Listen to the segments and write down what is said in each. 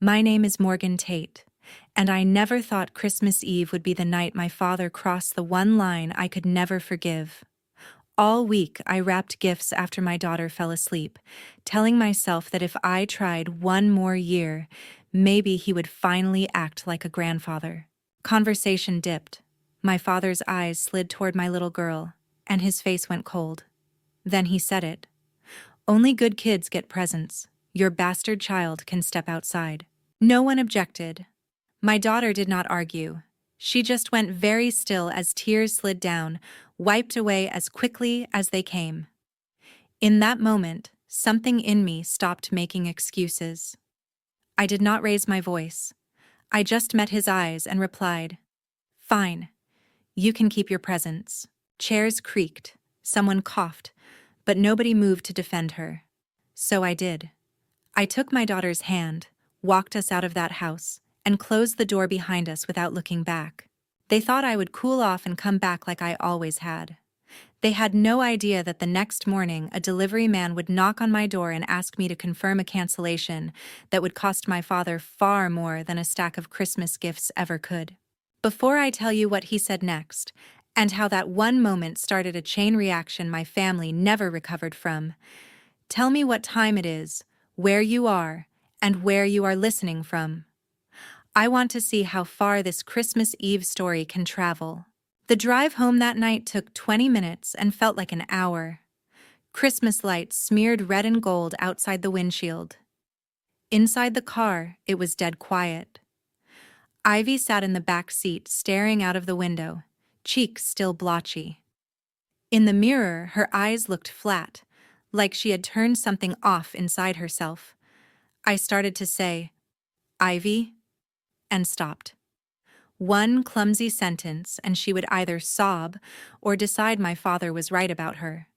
My name is Morgan Tate, and I never thought Christmas Eve would be the night my father crossed the one line I could never forgive. All week, I wrapped gifts after my daughter fell asleep, telling myself that if I tried one more year, maybe he would finally act like a grandfather. Conversation dipped. My father's eyes slid toward my little girl, and his face went cold. Then he said it. Only good kids get presents. Your bastard child can step outside. No one objected. My daughter did not argue. She just went very still as tears slid down, wiped away as quickly as they came. In that moment, something in me stopped making excuses. I did not raise my voice. I just met his eyes and replied, "Fine. You can keep your presents." Chairs creaked, someone coughed, but nobody moved to defend her. So I did. I took my daughter's hand, walked us out of that house, and closed the door behind us without looking back. They thought I would cool off and come back like I always had. They had no idea that the next morning a delivery man would knock on my door and ask me to confirm a cancellation that would cost my father far more than a stack of Christmas gifts ever could. Before I tell you what he said next, and how that one moment started a chain reaction my family never recovered from, tell me what time it is, where you are, and where you are listening from. I want to see how far this Christmas Eve story can travel. The drive home that night took 20 minutes and felt like an hour. Christmas lights smeared red and gold outside the windshield. Inside the car, it was dead quiet. Ivy sat in the back seat staring out of the window, cheeks still blotchy. In the mirror, her eyes looked flat, like she had turned something off inside herself. I started to say, "Ivy," and stopped. One clumsy sentence and she would either sob or decide my father was right about her.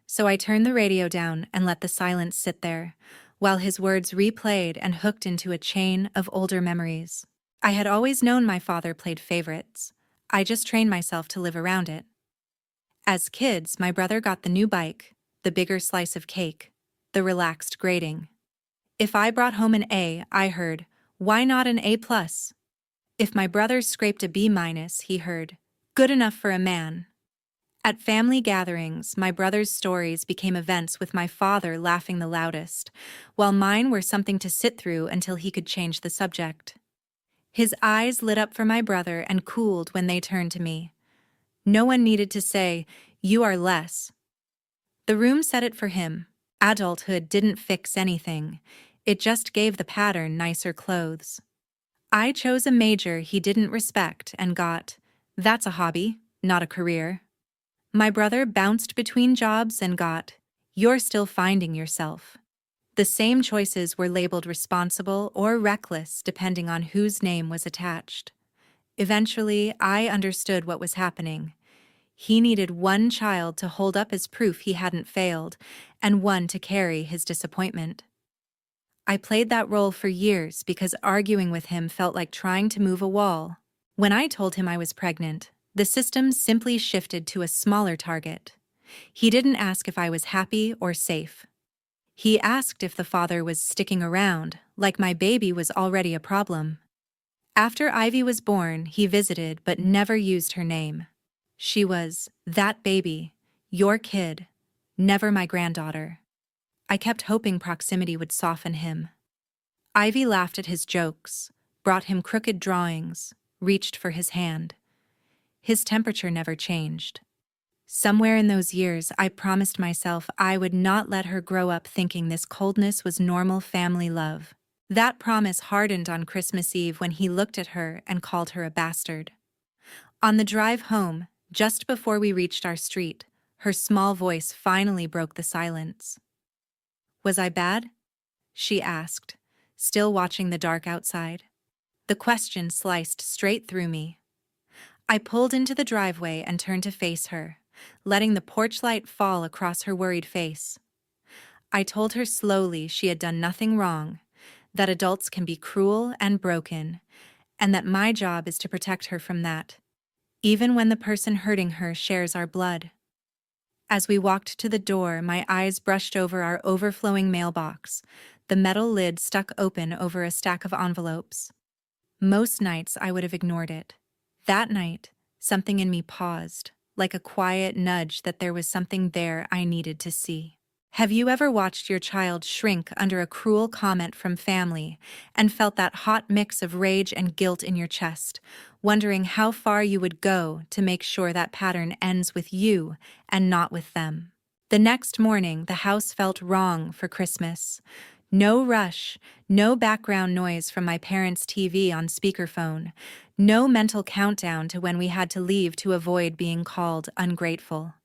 So I turned the radio down and let the silence sit there, while his words replayed and hooked into a chain of older memories. I had always known my father played favorites. I just trained myself to live around it. As kids, my brother got the new bike, the bigger slice of cake, the relaxed grading. If I brought home an A, I heard, "Why not an A+?" If my brother scraped a B-, he heard, "Good enough for a man." At family gatherings, my brother's stories became events with my father laughing the loudest, while mine were something to sit through until he could change the subject. His eyes lit up for my brother and cooled when they turned to me. No one needed to say, "You are less." The room said it for him. Adulthood didn't fix anything. It just gave the pattern nicer clothes. I chose a major he didn't respect and got, "That's a hobby, not a career." My brother bounced between jobs and got, "You're still finding yourself." The same choices were labeled responsible or reckless depending on whose name was attached. Eventually, I understood what was happening. He needed one child to hold up as proof he hadn't failed, and one to carry his disappointment. I played that role for years because arguing with him felt like trying to move a wall. When I told him I was pregnant, the system simply shifted to a smaller target. He didn't ask if I was happy or safe. He asked if the father was sticking around, like my baby was already a problem. After Ivy was born, he visited but never used her name. She was, "That baby, your kid, never my granddaughter." I kept hoping proximity would soften him. Ivy laughed at his jokes, brought him crooked drawings, reached for his hand. His temperature never changed. Somewhere in those years, I promised myself I would not let her grow up thinking this coldness was normal family love. That promise hardened on Christmas Eve when he looked at her and called her a bastard. On the drive home, just before we reached our street, her small voice finally broke the silence. "Was I bad?" she asked, still watching the dark outside. The question sliced straight through me. I pulled into the driveway and turned to face her, letting the porch light fall across her worried face. I told her slowly she had done nothing wrong, that adults can be cruel and broken, and that my job is to protect her from that, even when the person hurting her shares our blood. As we walked to the door, my eyes brushed over our overflowing mailbox, the metal lid stuck open over a stack of envelopes. Most nights I would have ignored it. That night, something in me paused, like a quiet nudge that there was something there I needed to see. Have you ever watched your child shrink under a cruel comment from family and felt that hot mix of rage and guilt in your chest, wondering how far you would go to make sure that pattern ends with you and not with them? The next morning, the house felt wrong for Christmas. No rush, no background noise from my parents' TV on speakerphone, no mental countdown to when we had to leave to avoid being called ungrateful.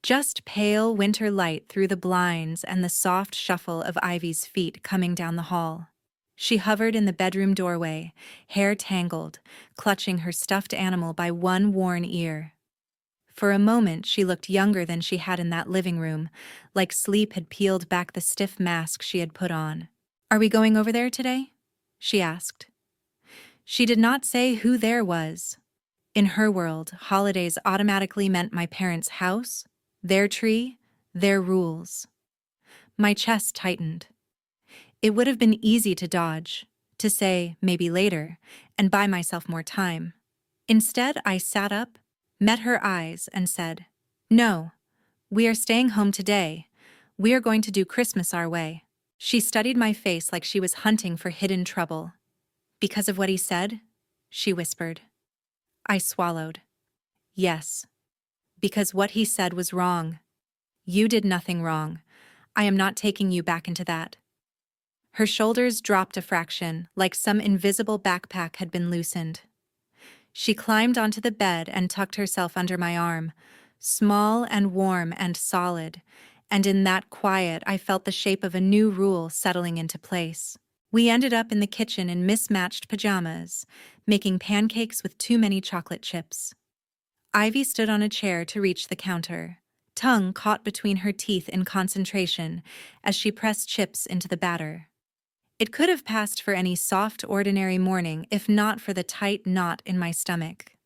Just pale winter light through the blinds and the soft shuffle of Ivy's feet coming down the hall. She hovered in the bedroom doorway, hair tangled, clutching her stuffed animal by one worn ear. For a moment, she looked younger than she had in that living room, like sleep had peeled back the stiff mask she had put on. "Are we going over there today?" she asked. She did not say who there was. In her world, holidays automatically meant my parents' house, their tree, their rules. My chest tightened. It would have been easy to dodge, to say, maybe later, and buy myself more time. Instead, I sat up, met her eyes, and said, "No, we are staying home today. We are going to do Christmas our way." She studied my face like she was hunting for hidden trouble. "Because of what he said?" she whispered. I swallowed. "Yes. Because what he said was wrong. You did nothing wrong. I am not taking you back into that." Her shoulders dropped a fraction, like some invisible backpack had been loosened. She climbed onto the bed and tucked herself under my arm, small and warm and solid, and in that quiet I felt the shape of a new rule settling into place. We ended up in the kitchen in mismatched pajamas, making pancakes with too many chocolate chips. Ivy stood on a chair to reach the counter, tongue caught between her teeth in concentration as she pressed chips into the batter. It could have passed for any soft, ordinary morning if not for the tight knot in my stomach.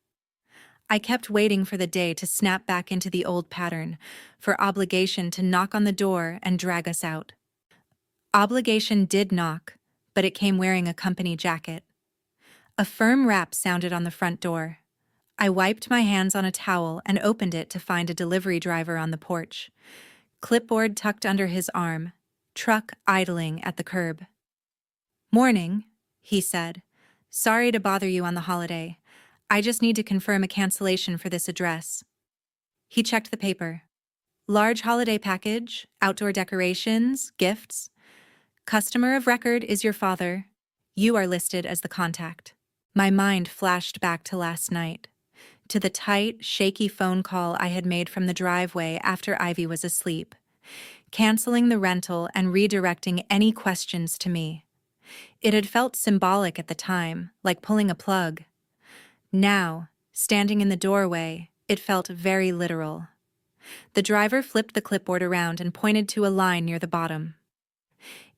I kept waiting for the day to snap back into the old pattern, for obligation to knock on the door and drag us out. Obligation did knock, but it came wearing a company jacket. A firm rap sounded on the front door. I wiped my hands on a towel and opened it to find a delivery driver on the porch, clipboard tucked under his arm, truck idling at the curb. "Morning," he said. "Sorry to bother you on the holiday. I just need to confirm a cancellation for this address." He checked the paper. "Large holiday package, outdoor decorations, gifts. Customer of record is your father. You are listed as the contact." My mind flashed back to last night, to the tight, shaky phone call I had made from the driveway after Ivy was asleep, canceling the rental and redirecting any questions to me. It had felt symbolic at the time, like pulling a plug. Now, standing in the doorway, it felt very literal. The driver flipped the clipboard around and pointed to a line near the bottom.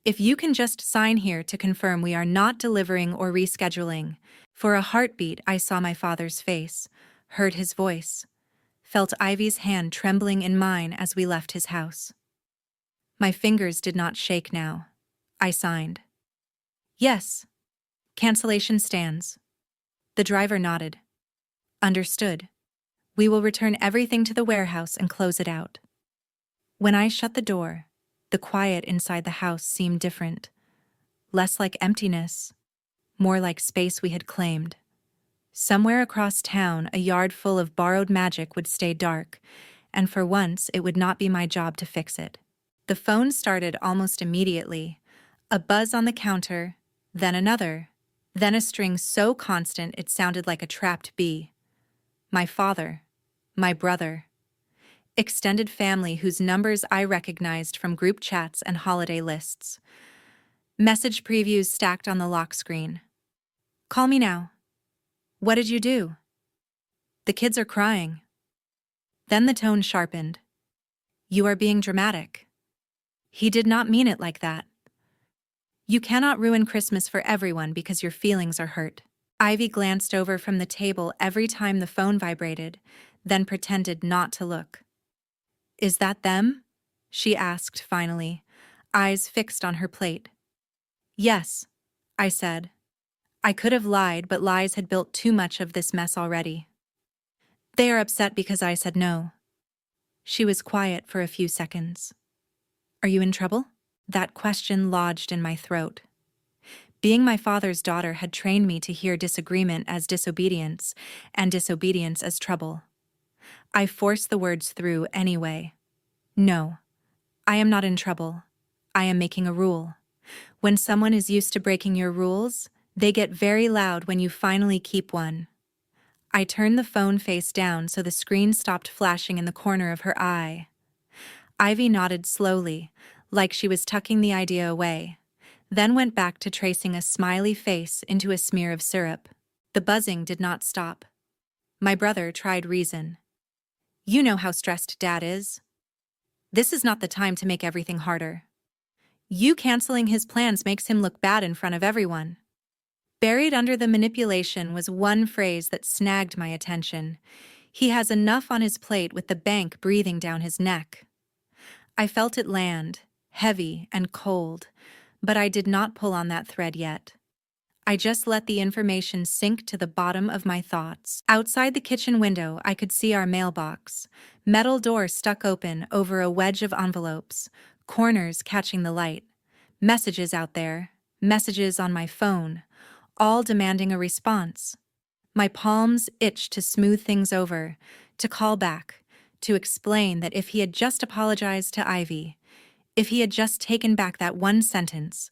"If you can just sign here to confirm we are not delivering or rescheduling." For a heartbeat, I saw my father's face, heard his voice, felt Ivy's hand trembling in mine as we left his house. My fingers did not shake now. I signed. "Yes. Cancellation stands." The driver nodded. "Understood. We will return everything to the warehouse and close it out." When I shut the door, the quiet inside the house seemed different. Less like emptiness, more like space we had claimed. Somewhere across town, a yard full of borrowed magic would stay dark, and for once it would not be my job to fix it. The phone started almost immediately, a buzz on the counter, then another, then a string so constant it sounded like a trapped bee. My father, my brother, extended family whose numbers I recognized from group chats and holiday lists. Message previews stacked on the lock screen. "Call me now." "What did you do?" "The kids are crying." Then the tone sharpened. "You are being dramatic." He did not mean it like that. "You cannot ruin Christmas for everyone because your feelings are hurt." Ivy glanced over from the table every time the phone vibrated, then pretended not to look. "Is that them?" she asked finally, eyes fixed on her plate. Yes, I said. I could have lied, but lies had built too much of this mess already. They are upset because I said no. She was quiet for a few seconds. Are you in trouble? That question lodged in my throat. Being my father's daughter had trained me to hear disagreement as disobedience and disobedience as trouble. I forced the words through anyway. No, I am not in trouble. I am making a rule. When someone is used to breaking your rules, they get very loud when you finally keep one. I turned the phone face down so the screen stopped flashing in the corner of her eye. Ivy nodded slowly, like she was tucking the idea away, then went back to tracing a smiley face into a smear of syrup. The buzzing did not stop. My brother tried reason. You know how stressed Dad is. This is not the time to make everything harder. You canceling his plans makes him look bad in front of everyone. Buried under the manipulation was one phrase that snagged my attention. He has enough on his plate with the bank breathing down his neck. I felt it land, heavy and cold, but I did not pull on that thread yet. I just let the information sink to the bottom of my thoughts. Outside the kitchen window, I could see our mailbox, metal door stuck open over a wedge of envelopes, corners catching the light, messages out there, messages on my phone, all demanding a response. My palms itched to smooth things over, to call back, to explain that if he had just apologized to Ivy, if he had just taken back that one sentence,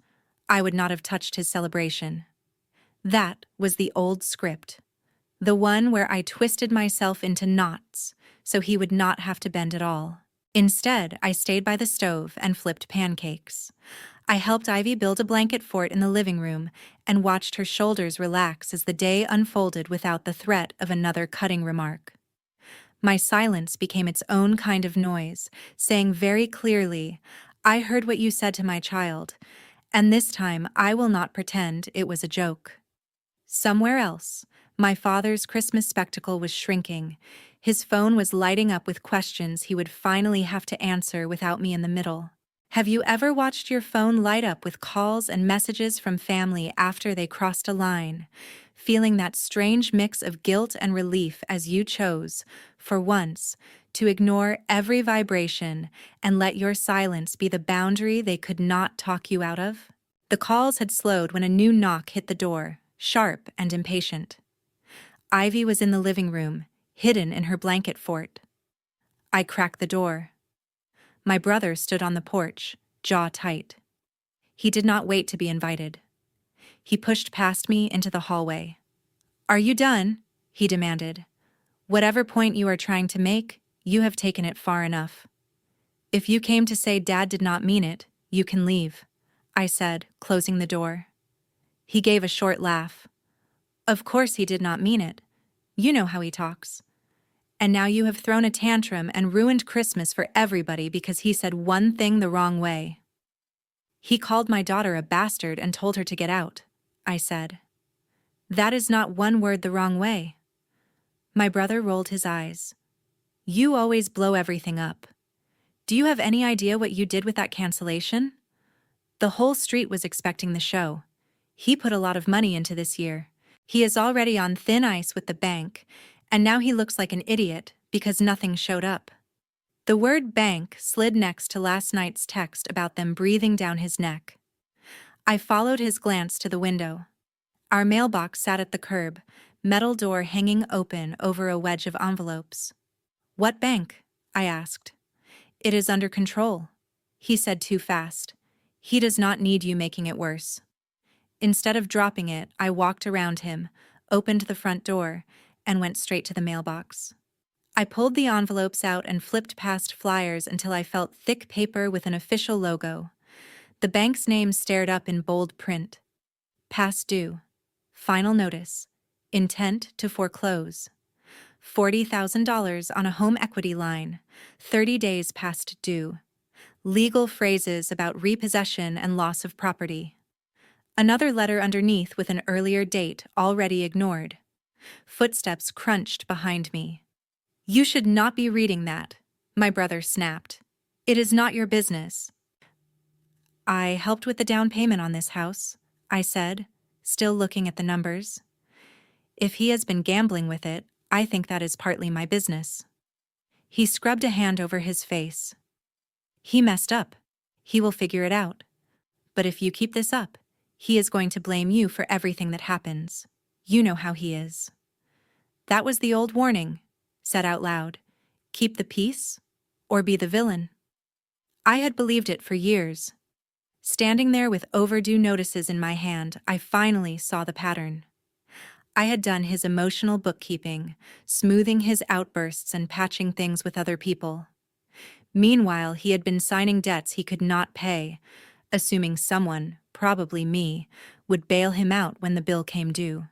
I would not have touched his celebration. That was the old script, the one where I twisted myself into knots so he would not have to bend at all. Instead, I stayed by the stove and flipped pancakes. I helped Ivy build a blanket fort in the living room and watched her shoulders relax as the day unfolded without the threat of another cutting remark. My silence became its own kind of noise, saying very clearly, I heard what you said to my child, and this time I will not pretend it was a joke. Somewhere else, my father's Christmas spectacle was shrinking. His phone was lighting up with questions he would finally have to answer without me in the middle. Have you ever watched your phone light up with calls and messages from family after they crossed a line, feeling that strange mix of guilt and relief as you chose, for once, to ignore every vibration and let your silence be the boundary they could not talk you out of? The calls had slowed when a new knock hit the door, sharp and impatient. Ivy was in the living room, hidden in her blanket fort. I cracked the door. My brother stood on the porch, jaw tight. He did not wait to be invited. He pushed past me into the hallway. Are you done? He demanded. Whatever point you are trying to make, you have taken it far enough. If you came to say Dad did not mean it, you can leave, I said, closing the door. He gave a short laugh. Of course he did not mean it. You know how he talks. And now you have thrown a tantrum and ruined Christmas for everybody because he said one thing the wrong way. He called my daughter a bastard and told her to get out, I said. That is not one word the wrong way. My brother rolled his eyes. You always blow everything up. Do you have any idea what you did with that cancellation? The whole street was expecting the show. He put a lot of money into this year. He is already on thin ice with the bank, and now he looks like an idiot because nothing showed up. The word bank slid next to last night's text about them breathing down his neck. I followed his glance to the window. Our mailbox sat at the curb, metal door hanging open over a wedge of envelopes. What bank? I asked. It is under control. He said too fast. He does not need you making it worse. Instead of dropping it, I walked around him, opened the front door, and went straight to the mailbox. I pulled the envelopes out and flipped past flyers until I felt thick paper with an official logo. The bank's name stared up in bold print. Past due. Final notice. Intent to foreclose. $40,000 on a home equity line. 30 days past due. Legal phrases about repossession and loss of property. Another letter underneath with an earlier date already ignored. Footsteps crunched behind me. You should not be reading that, my brother snapped. It is not your business. I helped with the down payment on this house, I said, still looking at the numbers. If he has been gambling with it, I think that is partly my business. He scrubbed a hand over his face. He messed up. He will figure it out. But if you keep this up, he is going to blame you for everything that happens. You know how he is. That was the old warning, said out loud. Keep the peace, or be the villain. I had believed it for years. Standing there with overdue notices in my hand, I finally saw the pattern. I had done his emotional bookkeeping, smoothing his outbursts and patching things with other people. Meanwhile, he had been signing debts he could not pay, assuming someone, probably me, would bail him out when the bill came due.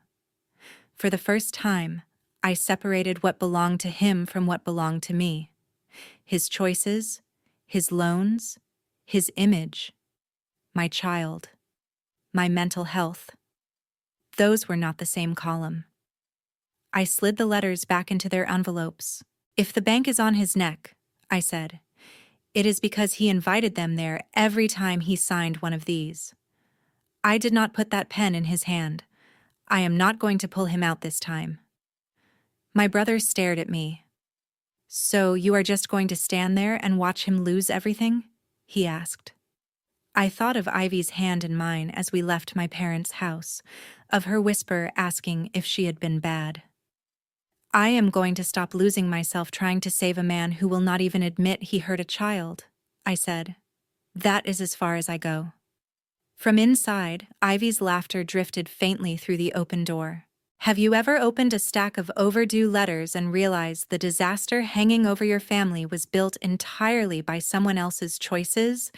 For the first time, I separated what belonged to him from what belonged to me. His choices, his loans, his image, my child, my mental health. Those were not the same column. I slid the letters back into their envelopes. If the bank is on his neck, I said, it is because he invited them there every time he signed one of these. I did not put that pen in his hand. I am not going to pull him out this time. My brother stared at me. So you are just going to stand there and watch him lose everything? He asked. I thought of Ivy's hand in mine as we left my parents' house, of her whisper asking if she had been bad. I am going to stop losing myself trying to save a man who will not even admit he hurt a child, I said. That is as far as I go. From inside, Ivy's laughter drifted faintly through the open door. Have you ever opened a stack of overdue letters and realized the disaster hanging over your family was built entirely by someone else's choices,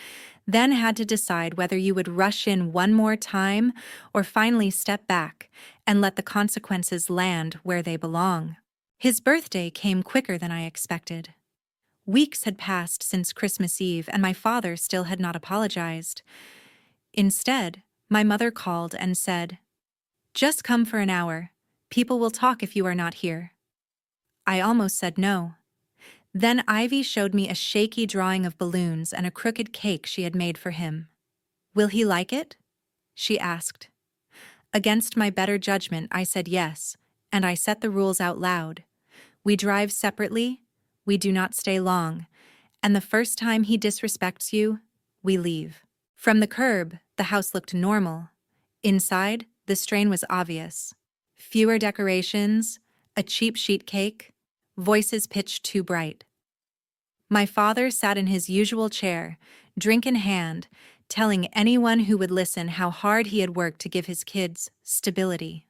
then had to decide whether you would rush in one more time or finally step back and let the consequences land where they belong? His birthday came quicker than I expected. Weeks had passed since Christmas Eve, and my father still had not apologized. Instead, my mother called and said, "Just come for an hour. People will talk if you are not here." I almost said no. Then Ivy showed me a shaky drawing of balloons and a crooked cake she had made for him. "Will he like it?" she asked. Against my better judgment, I said yes, and I set the rules out loud. We drive separately, we do not stay long, and the first time he disrespects you, we leave. From the curb, the house looked normal. Inside, the strain was obvious. Fewer decorations, a cheap sheet cake, voices pitched too bright. My father sat in his usual chair, drink in hand, telling anyone who would listen how hard he had worked to give his kids stability.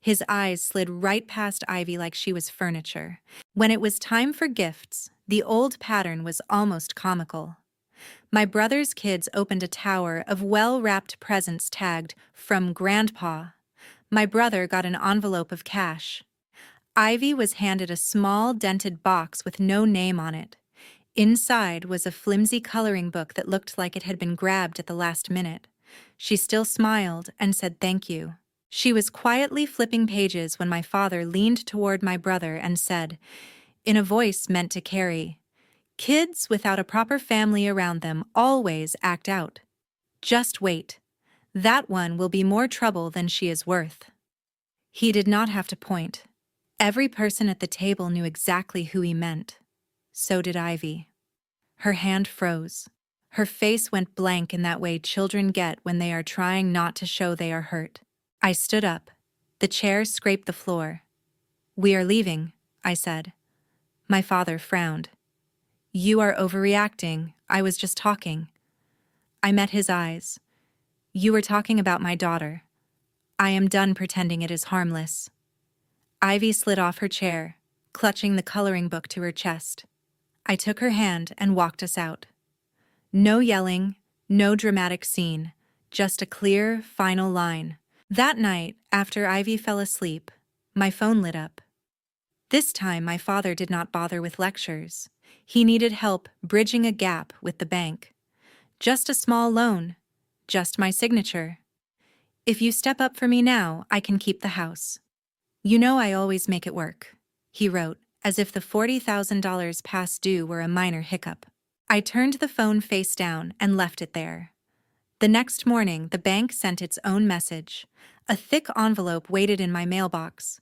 His eyes slid right past Ivy like she was furniture. When it was time for gifts, the old pattern was almost comical. My brother's kids opened a tower of well-wrapped presents tagged, "From Grandpa." My brother got an envelope of cash. Ivy was handed a small, dented box with no name on it. Inside was a flimsy coloring book that looked like it had been grabbed at the last minute. She still smiled and said thank you. She was quietly flipping pages when my father leaned toward my brother and said, in a voice meant to carry, "Kids without a proper family around them always act out. Just wait. That one will be more trouble than she is worth." He did not have to point. Every person at the table knew exactly who he meant. So did Ivy. Her hand froze. Her face went blank in that way children get when they are trying not to show they are hurt. I stood up. The chair scraped the floor. "We are leaving," I said. My father frowned. "You are overreacting. I was just talking." I met his eyes. "You were talking about my daughter. I am done pretending it is harmless." Ivy slid off her chair, clutching the coloring book to her chest. I took her hand and walked us out. No yelling, no dramatic scene, just a clear, final line. That night, after Ivy fell asleep, my phone lit up. This time my father did not bother with lectures. He needed help bridging a gap with the bank. Just a small loan. Just my signature. "If you step up for me now, I can keep the house. You know I always make it work," he wrote, as if the $40,000 past due were a minor hiccup. I turned the phone face down and left it there. The next morning, the bank sent its own message. A thick envelope waited in my mailbox.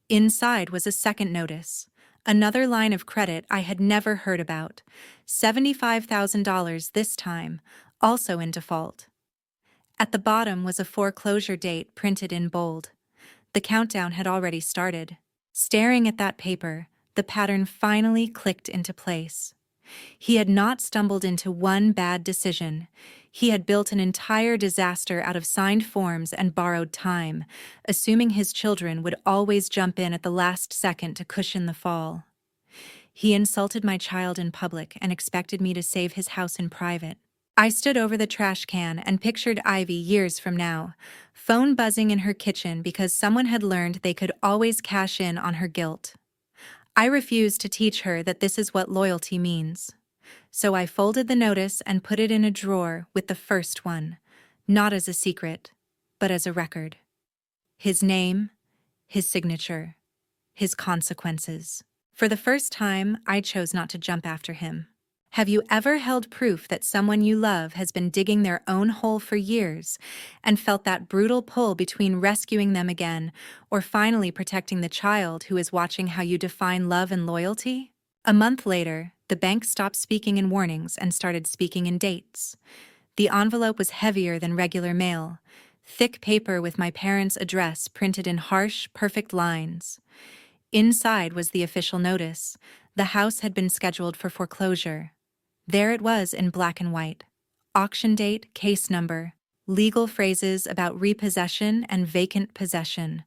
Inside was a second notice. Another line of credit I had never heard about. $75,000 this time, also in default. At the bottom was a foreclosure date printed in bold. The countdown had already started. Staring at that paper, the pattern finally clicked into place. He had not stumbled into one bad decision. He had built an entire disaster out of signed forms and borrowed time, assuming his children would always jump in at the last second to cushion the fall. He insulted my child in public and expected me to save his house in private. I stood over the trash can and pictured Ivy years from now, phone buzzing in her kitchen because someone had learned they could always cash in on her guilt. I refused to teach her that this is what loyalty means. So I folded the notice and put it in a drawer with the first one, not as a secret, but as a record. His name, his signature, his consequences. For the first time, I chose not to jump after him. Have you ever held proof that someone you love has been digging their own hole for years and felt that brutal pull between rescuing them again or finally protecting the child who is watching how you define love and loyalty? A month later, the bank stopped speaking in warnings and started speaking in dates. The envelope was heavier than regular mail, thick paper with my parents' address printed in harsh, perfect lines. Inside was the official notice. The house had been scheduled for foreclosure. There it was in black and white. Auction date, case number, legal phrases about repossession and vacant possession,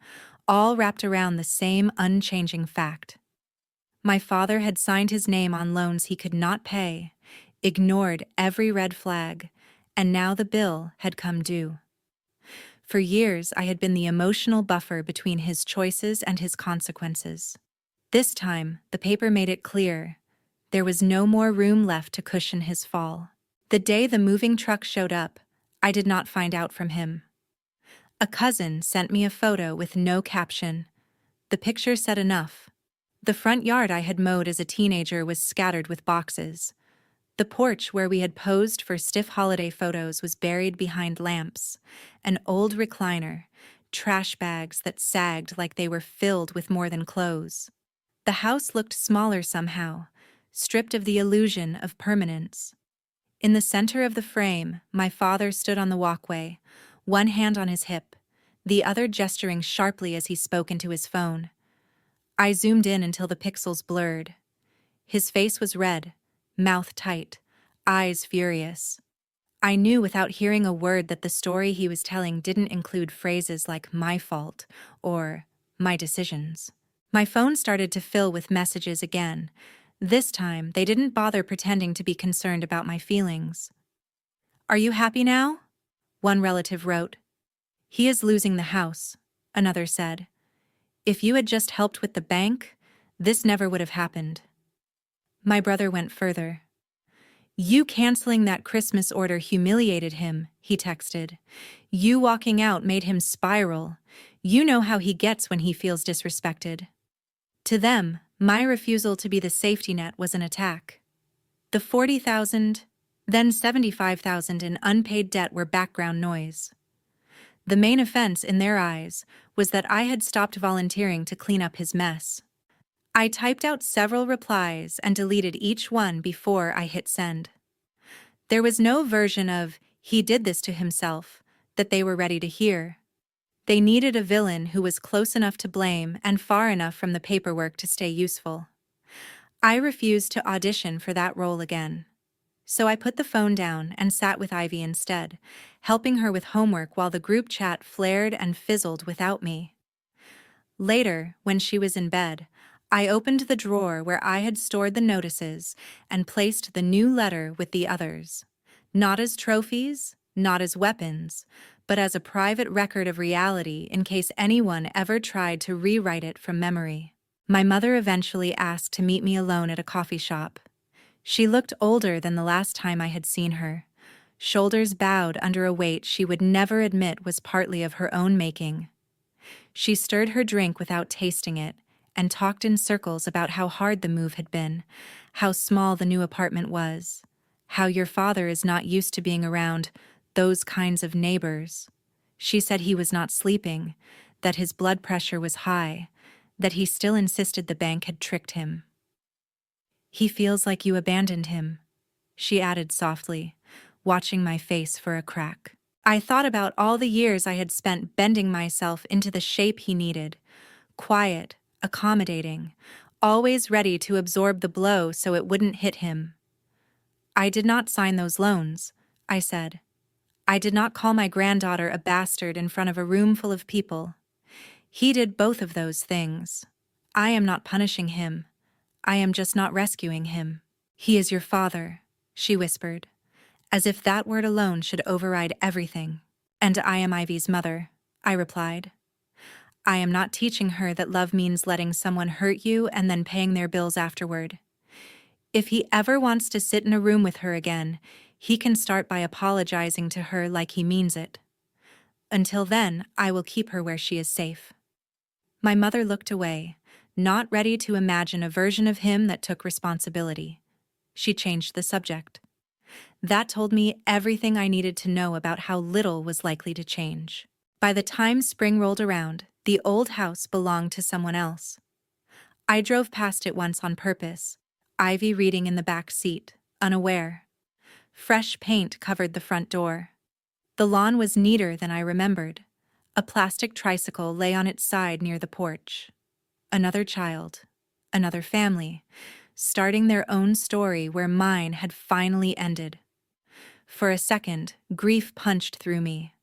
all wrapped around the same unchanging fact. My father had signed his name on loans he could not pay, ignored every red flag, and now the bill had come due. For years, I had been the emotional buffer between his choices and his consequences. This time, the paper made it clear. There was no more room left to cushion his fall. The day the moving truck showed up, I did not find out from him. A cousin sent me a photo with no caption. The picture said enough. The front yard I had mowed as a teenager was scattered with boxes. The porch where we had posed for stiff holiday photos was buried behind lamps, an old recliner, trash bags that sagged like they were filled with more than clothes. The house looked smaller somehow, stripped of the illusion of permanence. In the center of the frame, my father stood on the walkway, one hand on his hip, the other gesturing sharply as he spoke into his phone. I zoomed in until the pixels blurred. His face was red, mouth tight, eyes furious. I knew without hearing a word that the story he was telling didn't include phrases like my fault or my decisions. My phone started to fill with messages again. This time, they didn't bother pretending to be concerned about my feelings. "Are you happy now?" one relative wrote. "He is losing the house," another said. "If you had just helped with the bank, this never would have happened." My brother went further. "You canceling that Christmas order humiliated him," he texted. "You walking out made him spiral. You know how he gets when he feels disrespected." To them, my refusal to be the safety net was an attack. The $40,000, then $75,000 in unpaid debt were background noise. The main offense in their eyes was that I had stopped volunteering to clean up his mess. I typed out several replies and deleted each one before I hit send. There was no version of "he did this to himself" that they were ready to hear. They needed a villain who was close enough to blame and far enough from the paperwork to stay useful. I refused to audition for that role again. So I put the phone down and sat with Ivy instead, helping her with homework while the group chat flared and fizzled without me. Later, when she was in bed, I opened the drawer where I had stored the notices and placed the new letter with the others. Not as trophies, not as weapons, but as a private record of reality in case anyone ever tried to rewrite it from memory. My mother eventually asked to meet me alone at a coffee shop. She looked older than the last time I had seen her, shoulders bowed under a weight she would never admit was partly of her own making. She stirred her drink without tasting it and talked in circles about how hard the move had been, how small the new apartment was, how your father is not used to being around Those kinds of neighbors. She said he was not sleeping, that his blood pressure was high, that he still insisted the bank had tricked him. "He feels like you abandoned him," she added softly, watching my face for a crack. I thought about all the years I had spent bending myself into the shape he needed, quiet, accommodating, always ready to absorb the blow so it wouldn't hit him. "I did not sign those loans," I said. "I did not call my granddaughter a bastard in front of a room full of people. He did both of those things. I am not punishing him. I am just not rescuing him." "He is your father," she whispered, as if that word alone should override everything. "And I am Ivy's mother," I replied. "I am not teaching her that love means letting someone hurt you and then paying their bills afterward. If he ever wants to sit in a room with her again, he can start by apologizing to her like he means it. Until then, I will keep her where she is safe." My mother looked away, not ready to imagine a version of him that took responsibility. She changed the subject. That told me everything I needed to know about how little was likely to change. By the time spring rolled around, the old house belonged to someone else. I drove past it once on purpose, Ivy reading in the back seat, unaware. Fresh paint covered the front door. The lawn was neater than I remembered. A plastic tricycle lay on its side near the porch. Another child, another family, starting their own story where mine had finally ended. For a second, grief punched through me.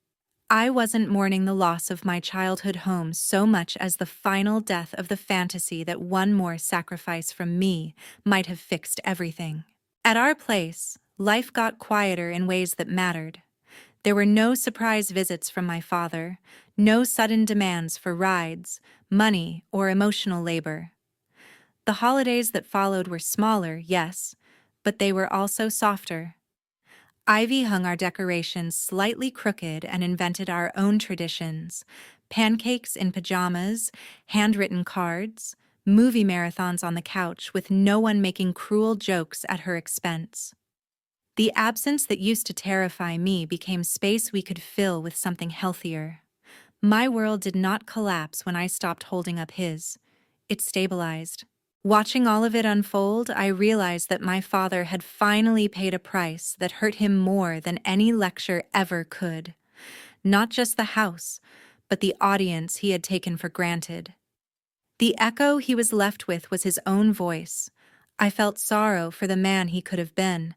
I wasn't mourning the loss of my childhood home so much as the final death of the fantasy that one more sacrifice from me might have fixed everything. At our place, life got quieter in ways that mattered. There were no surprise visits from my father, no sudden demands for rides, money, or emotional labor. The holidays that followed were smaller, yes, but they were also softer. Ivy hung our decorations slightly crooked and invented our own traditions: pancakes in pajamas, handwritten cards, movie marathons on the couch with no one making cruel jokes at her expense. The absence that used to terrify me became space we could fill with something healthier. My world did not collapse when I stopped holding up his. It stabilized. Watching all of it unfold, I realized that my father had finally paid a price that hurt him more than any lecture ever could. Not just the house, but the audience he had taken for granted. The echo he was left with was his own voice. I felt sorrow for the man he could have been,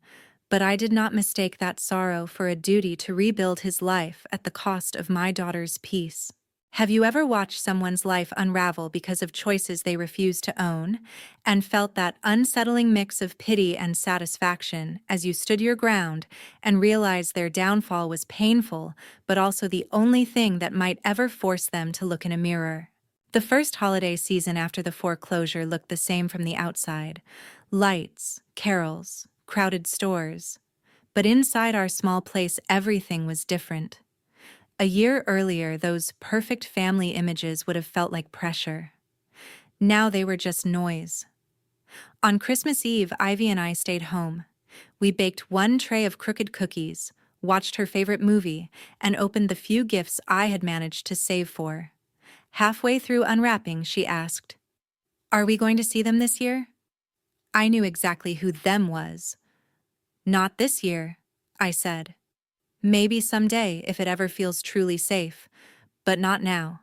but I did not mistake that sorrow for a duty to rebuild his life at the cost of my daughter's peace. Have you ever watched someone's life unravel because of choices they refused to own, and felt that unsettling mix of pity and satisfaction as you stood your ground and realized their downfall was painful, but also the only thing that might ever force them to look in a mirror? The first holiday season after the foreclosure looked the same from the outside: lights, carols, crowded stores. But inside our small place, everything was different. A year earlier, those perfect family images would have felt like pressure. Now they were just noise. On Christmas Eve, Ivy and I stayed home. We baked one tray of crooked cookies, watched her favorite movie, and opened the few gifts I had managed to save for. Halfway through unwrapping, she asked, "Are we going to see them this year?" I knew exactly who "them" was. "Not this year," I said. "Maybe someday if it ever feels truly safe, but not now."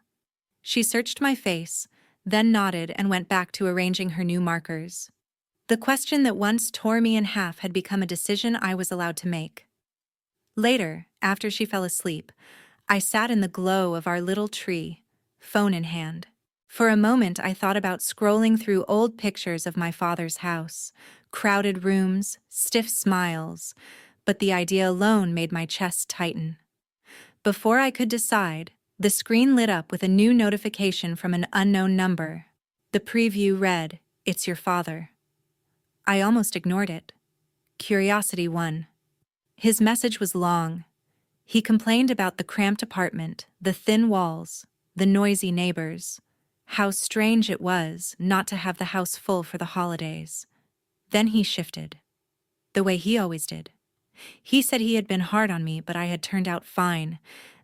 She searched my face, then nodded and went back to arranging her new markers. The question that once tore me in half had become a decision I was allowed to make. Later, after she fell asleep, I sat in the glow of our little tree, phone in hand. For a moment I thought about scrolling through old pictures of my father's house, crowded rooms, stiff smiles, but the idea alone made my chest tighten. Before I could decide, the screen lit up with a new notification from an unknown number. The preview read, "It's your father." I almost ignored it. Curiosity won. His message was long. He complained about the cramped apartment, the thin walls, the noisy neighbors. How strange it was not to have the house full for the holidays. Then he shifted. The way he always did. He said he had been hard on me, but I had turned out fine,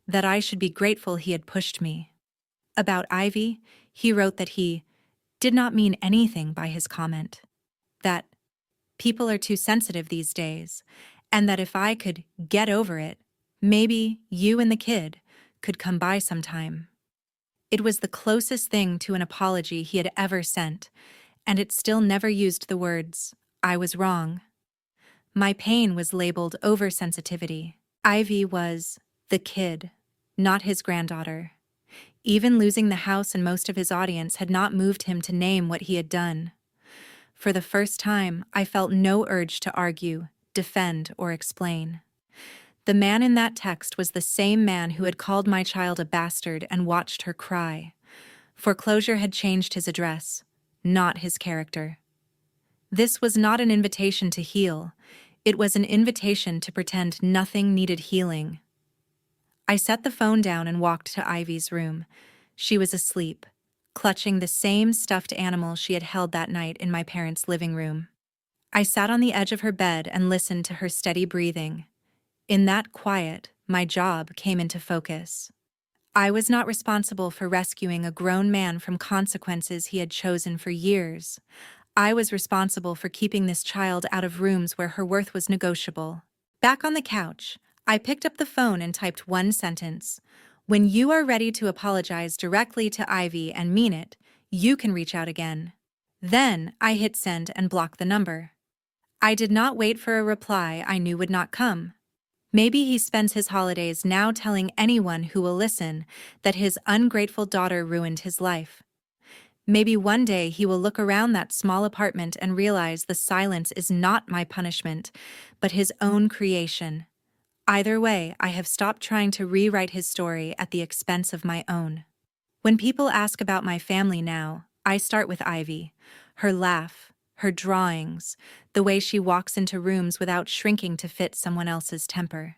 that I should be grateful he had pushed me. About Ivy, he wrote that he did not mean anything by his comment, that people are too sensitive these days, and that if I could get over it, maybe you and the kid could come by sometime. It was the closest thing to an apology he had ever sent, and it still never used the words, "I was wrong." My pain was labeled oversensitivity. Ivy was the kid, not his granddaughter. Even losing the house and most of his audience had not moved him to name what he had done. For the first time, I felt no urge to argue, defend, or explain. The man in that text was the same man who had called my child a bastard and watched her cry. Foreclosure had changed his address, not his character. This was not an invitation to heal. It was an invitation to pretend nothing needed healing. I set the phone down and walked to Ivy's room. She was asleep, clutching the same stuffed animal she had held that night in my parents' living room. I sat on the edge of her bed and listened to her steady breathing. In that quiet, my job came into focus. I was not responsible for rescuing a grown man from consequences he had chosen for years. I was responsible for keeping this child out of rooms where her worth was negotiable. Back on the couch, I picked up the phone and typed one sentence. When you are ready to apologize directly to Ivy and mean it, you can reach out again. Then I hit send and blocked the number. I did not wait for a reply I knew would not come. Maybe he spends his holidays now telling anyone who will listen that his ungrateful daughter ruined his life. Maybe one day he will look around that small apartment and realize the silence is not my punishment, but his own creation. Either way, I have stopped trying to rewrite his story at the expense of my own. When people ask about my family now, I start with Ivy, her laugh, her drawings, the way she walks into rooms without shrinking to fit someone else's temper.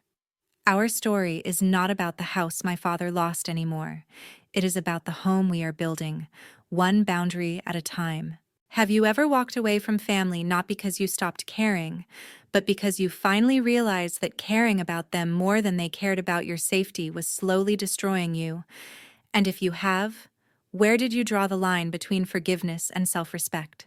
Our story is not about the house my father lost anymore. It is about the home we are building, one boundary at a time. Have you ever walked away from family not because you stopped caring, but because you finally realized that caring about them more than they cared about your safety was slowly destroying you? And if you have, where did you draw the line between forgiveness and self-respect?